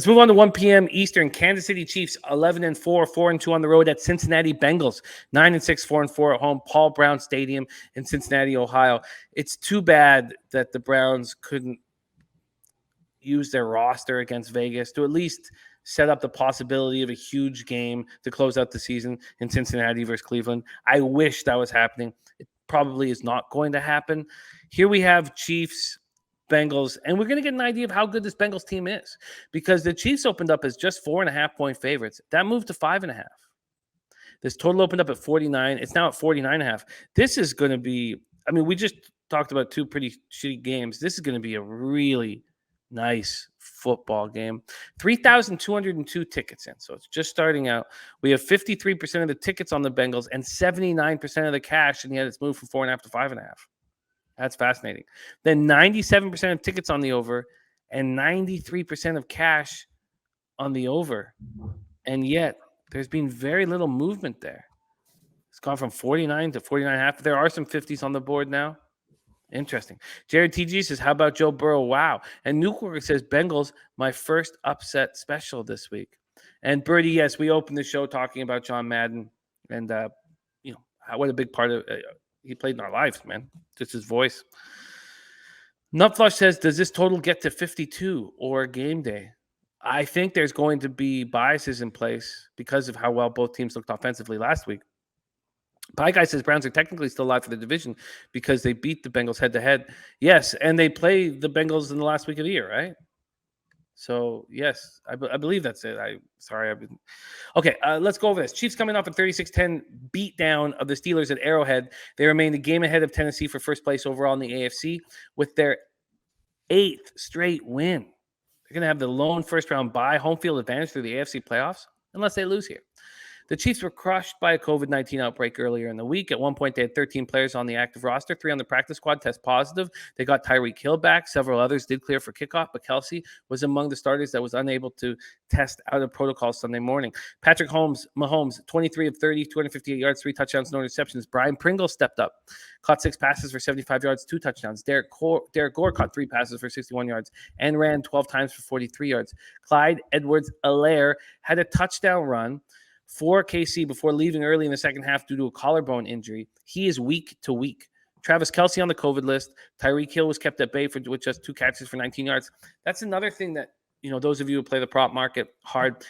Let's move on to 1 p.m. Eastern. Kansas City Chiefs 11-4, 4-2 on the road at Cincinnati Bengals 9-6, 4-4 at home. Paul Brown Stadium in Cincinnati, Ohio. It's too bad that the Browns couldn't use their roster against Vegas to at least set up the possibility of a huge game to close out the season in Cincinnati versus Cleveland. I wish that was happening. It probably is not going to happen. Here we have Chiefs, Bengals, and we're going to get an idea of how good this Bengals team is, because the Chiefs opened up as just 4.5-point favorites. That moved to 5.5. This total opened up at 49. It's now at 49.5. This is going to be, I mean, we just talked about two pretty shitty games. This is going to be a really nice football game. 3,202 tickets in, so it's just starting out. We have 53% of the tickets on the Bengals and 79% of the cash, and yet it's moved from 4.5 to 5.5. That's fascinating. Then 97% of tickets on the over and 93% of cash on the over, and yet there's been very little movement there. It's gone from 49 to 49.5. There are some 50s on the board now. Interesting. Jared TG says, how about Joe Burrow? Wow. And Newkirk says, Bengals, my first upset special this week. And Birdie, yes, we opened the show talking about John Madden. And, what a big part of he played in our lives, man. Just his voice. Nutflush says, does this total get to 52 or game day? I think there's going to be biases in place because of how well both teams looked offensively last week. Pie Guy says Browns are technically still alive for the division because they beat the Bengals head-to-head. Yes, and they play the Bengals in the last week of the year, right? So, yes, I believe that's it. Okay, let's go over this. Chiefs coming off a 36-10 beatdown of the Steelers at Arrowhead. They remain a game ahead of Tennessee for first place overall in the AFC with their 8th straight win. They're going to have the lone first-round bye, home field advantage through the AFC playoffs, unless they lose here. The Chiefs were crushed by a COVID-19 outbreak earlier in the week. At one point, they had 13 players on the active roster, 3 on the practice squad test positive. They got Tyreek Hill back. Several others did clear for kickoff, but Kelsey was among the starters that was unable to test out of protocol Sunday morning. Patrick Mahomes, 23 of 30, 258 yards, 3 touchdowns, no interceptions. Brian Pringle stepped up, caught 6 passes for 75 yards, 2 touchdowns. Derek Gore caught 3 passes for 61 yards and ran 12 times for 43 yards. Clyde Edwards-Helaire had a touchdown run for KC before leaving early in the second half due to a collarbone injury. He is week to week. Travis Kelce on the COVID list. Tyreek Hill was kept at bay with just 2 catches for 19 yards. That's another thing that, those of you who play the prop market hard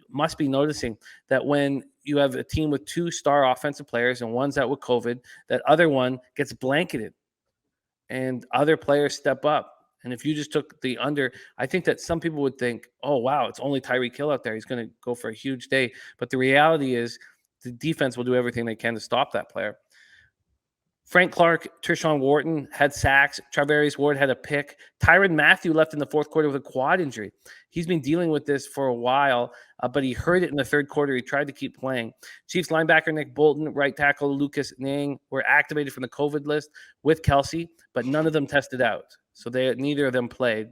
must be noticing, that when you have a team with 2 star offensive players and one's out with COVID, that other one gets blanketed and other players step up. And if you just took the under, I think that some people would think, oh, wow, it's only Tyreek Hill out there. He's going to go for a huge day. But the reality is the defense will do everything they can to stop that player. Frank Clark, Tershawn Wharton had sacks. Charvarius Ward had a pick. Tyrann Mathieu left in the fourth quarter with a quad injury. He's been dealing with this for a while, but he hurt it in the third quarter. He tried to keep playing. Chiefs linebacker Nick Bolton, right tackle Lucas Niang were activated from the COVID list with Kelsey, but none of them tested out. So neither of them played.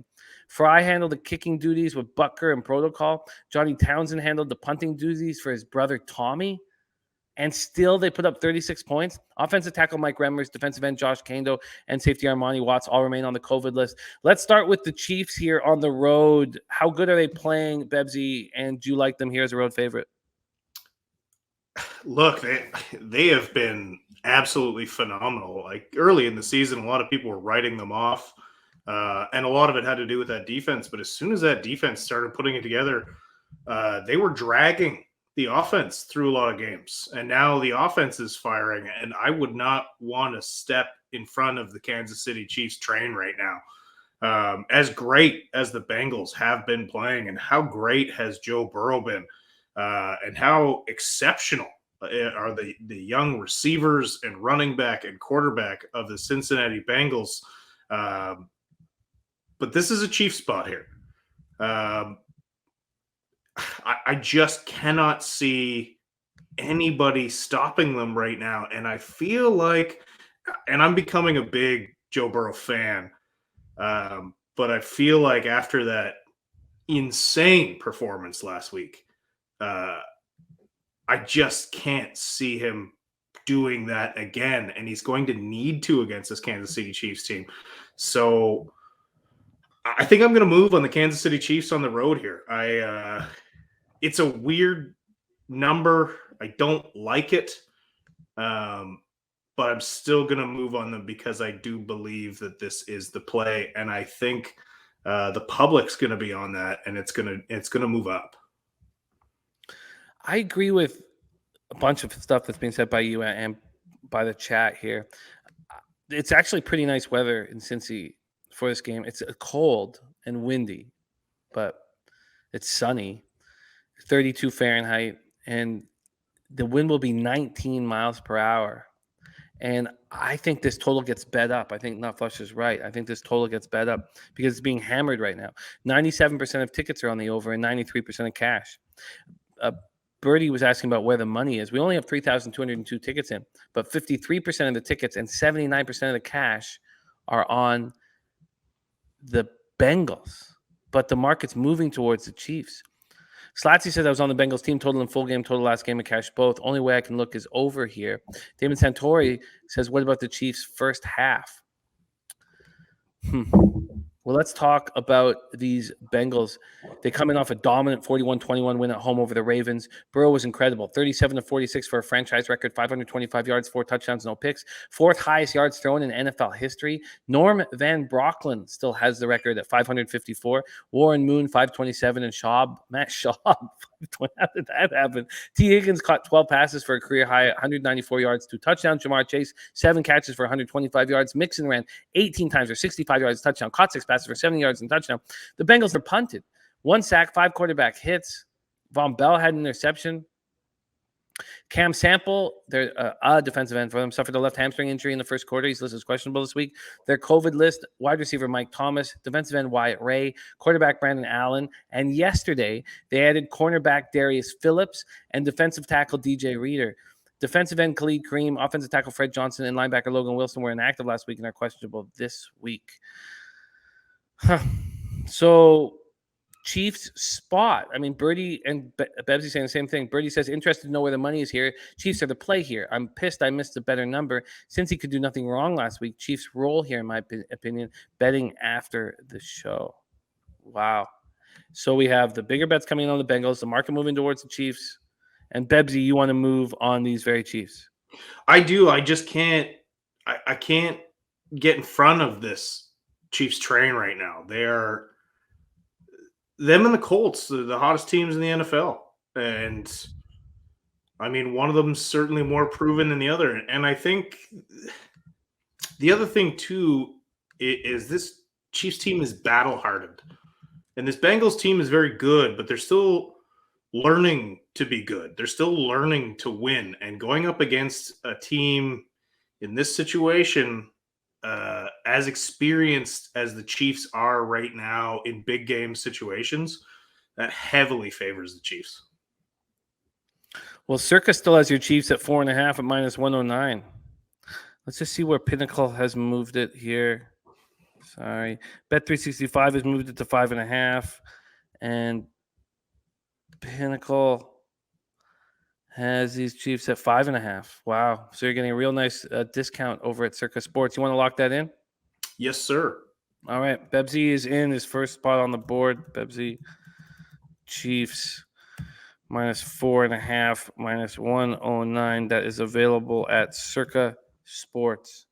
Fry handled the kicking duties with Butker and protocol. Johnny Townsend handled the punting duties for his brother Tommy. And still they put up 36 points. Offensive tackle Mike Remmers, defensive end Josh Kando, and safety Armani Watts all remain on the COVID list. Let's start with the Chiefs here on the road. How good are they playing, Bebsie? And do you like them here as a road favorite? Look, they have been absolutely phenomenal. Like early in the season, a lot of people were writing them off. And a lot of it had to do with that defense. But as soon as that defense started putting it together, they were dragging the offense through a lot of games. And now the offense is firing. And I would not want to step in front of the Kansas City Chiefs train right now. As great as the Bengals have been playing, and how great has Joe Burrow been, and how exceptional are the young receivers and running back and quarterback of the Cincinnati Bengals. But this is a Chiefs spot here. I just cannot see anybody stopping them right now. And I feel like, and I'm becoming a big Joe Burrow fan, but I feel like after that insane performance last week, I just can't see him doing that again. And he's going to need to against this Kansas City Chiefs team. So I think I'm going to move on the Kansas City Chiefs on the road here. It's a weird number. I don't like it, but I'm still going to move on them because I do believe that this is the play, and I think the public's going to be on that, and it's going to move up. I agree with a bunch of stuff that's being said by you and by the chat here. It's actually pretty nice weather in Cincy for this game. It's cold and windy, but it's sunny, 32 Fahrenheit, and the wind will be 19 miles per hour. And I think this total gets bet up. I think Nutflush is right. I think this total gets bet up because it's being hammered right now. 97% of tickets are on the over and 93% of cash. Birdie was asking about where the money is. We only have 3,202 tickets in, but 53% of the tickets and 79% of the cash are on the Bengals. But the market's moving towards the Chiefs. Slatsy said I was on the Bengals team total and full game total last game and cash both. Only way I can look is over here. Damon Santori says, what about the Chiefs' first half? Well, let's talk about these Bengals. They come in off a dominant 41-21 win at home over the Ravens. Burrow was incredible. 37-46 for a franchise record, 525 yards, 4 touchdowns, no picks. 4th highest yards thrown in NFL history. Norm Van Brocklin still has the record at 554. Warren Moon, 527. And Matt Schaub, 520. How did that happen? T. Higgins caught 12 passes for a career high, 194 yards, 2 touchdowns. Jamar Chase, 7 catches for 125 yards. Mixon ran 18 times for 65 yards, touchdown. Caught 6 passes for 70 yards and touchdown. The Bengals are punted. 1 sack, 5 quarterback hits. Von Bell had an interception. Cam Sample, they're a defensive end for them, suffered a left hamstring injury in the first quarter. He's listed as questionable this week. Their COVID list, wide receiver Mike Thomas, defensive end Wyatt Ray, quarterback Brandon Allen, and yesterday they added cornerback Darius Phillips and defensive tackle DJ Reader. Defensive end Khalid Kareem, offensive tackle Fred Johnson, and linebacker Logan Wilson were inactive last week and are questionable this week. So Chiefs spot. I mean, Birdie and Bebsie saying the same thing. Birdie says, interested to know where the money is here. Chiefs are the play here. I'm pissed I missed a better number. Since he could do nothing wrong last week, Chiefs roll here, in my opinion, betting after the show. Wow. So we have the bigger bets coming in on the Bengals, the market moving towards the Chiefs. And Bebsie, you want to move on these very Chiefs. I do. I just can't. I can't get in front of this Chiefs train right now. They are them and the Colts, the hottest teams in the NFL. And I mean, one of them is certainly more proven than the other. And I think the other thing too is this Chiefs team is battle hardened. And this Bengals team is very good, but they're still learning to be good. They're still learning to win. And going up against a team in this situation, as experienced as the Chiefs are right now in big game situations, that heavily favors the Chiefs. Well, Circa still has your Chiefs at 4.5 at -109. Let's just see where Pinnacle has moved it here. Sorry. Bet365 has moved it to 5.5. And Pinnacle has these Chiefs at 5.5. Wow. So you're getting a real nice discount over at Circa Sports. You want to lock that in? Yes, sir. All right. Bebsie is in his first spot on the board. Bebsie Chiefs -4.5, -109. That is available at Circa Sports.